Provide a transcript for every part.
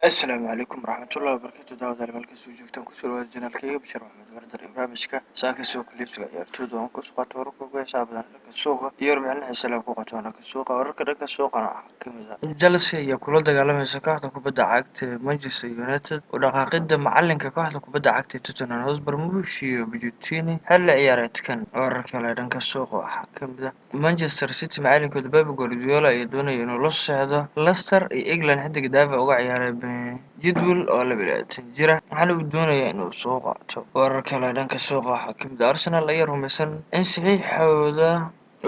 السلام عليكم ورحمة الله وبركاته دعوة على ملك السوق جوجتان كسر وجنا الكيب بشر محمد وردر برنامجka saaka soo kaliibsiga ciyaartooyda oo ku suqato wararka ugu xisaabtan dhanka suuqa iyo warbixinaha xisaab ku qato dhanka suuqa wararka dhanka suuqana waxaa ka mid ah Chelsea ayaa kula dagaalamaysa kooxda kubadda cagta ee Manchester United oo dhaqaaqida macalinka kooxda kubadda cagta ee Tottenham Hotspur Mauricio Pochettino xilli ciyaareedkan wararka kale dhanka suuqa waxaa ka mid ah Manchester City macalinkooda Pep Guardiola ayaa doonaya inuu la socdo Leicester iyo England xiddiga daafaca uga ciyaaray jadwal oo 22 jira waxaana uu doonayaa inuu soo qaato warar kale dhanka suuqa waxaa ka mid ah Arsenal ayaa rumaysan in saxiixooda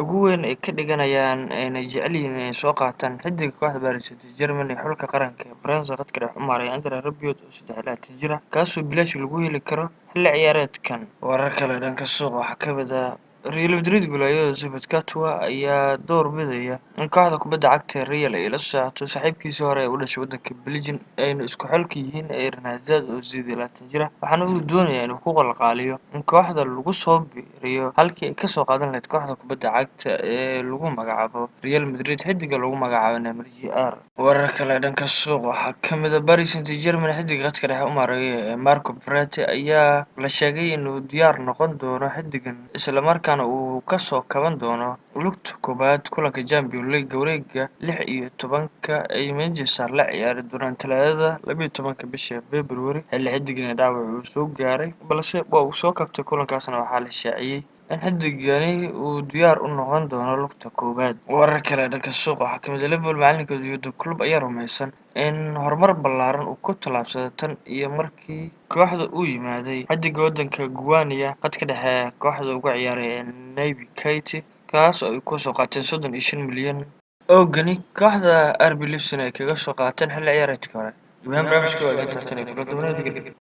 ugu weyn ay ka dhiganayaan ayna jecel yihiin inay soo qaataan xiddiga kooxda Paris Saint-Germain ee xulka qaranka ee France khadka dhexe u maaraya Andre Rabiot oo 23 jira kaasoo bilaash lagu heli karo xilli ciyaareedkan warar kale dhanka suuqa waxaa ka mid ah Real Madrid goleeyaha Joseph Katwa ayaa door bidaya in kooxda kubadda cagta ee Real ay la socoto saaxiibkiisii hore ee u dhashay waddanka Belgium ayna isku xulka yihiin Eden Hazard oo 28 jira waxaana uu doonayaa inuu ku qalqaaliyo in kooxda lagu soo biiriyo halkii ay kasoo qaadan lahayd kooxda kubadda cagta ee lagu magacaabo Real Madrid xiddiga lagu magacaabo Neymar Jr. warar kale dhanka suuqa waxaa ka mid ah Paris Saint-Germain xiddiga khadka dhexe u maaraya ee Marco Verratti ayaa la sheegay inuu diyaar noqon doono xiddigan isla markaana uu kasoo kaban doono lugta koowaad kulanka Champions League wareega 16 ay Manchester la ciyaari doonaan Talaadada 12 bisha February xilli xiddigan dhaawac uu soo gaaray balse waa uu soo kabtay kulankaasna waxaa la shaaciyay in xiddigani uu diyaar u noqon doono lugta koowaad warar kale dhanka suuqa waxaa ka mid ah Liverpool macalinkooda Jurgen Klopp ayaa rumaysan in horumar ballaaran uu ku tallaabsaday tan iyo markii kooxda uu yimaaday xiddiga waddanka Guinea khadka dhexe kooxda uga ciyaaray ee Naby Keita kaas oo ay ku soo qaateen 35 milyan oo gani kooxda RB Leipzig ay kaga soo qaateen xilli ciyaareedkii hore. Guud ahaan barnaamijka waa inta tan iyo kulanti wanaagsan.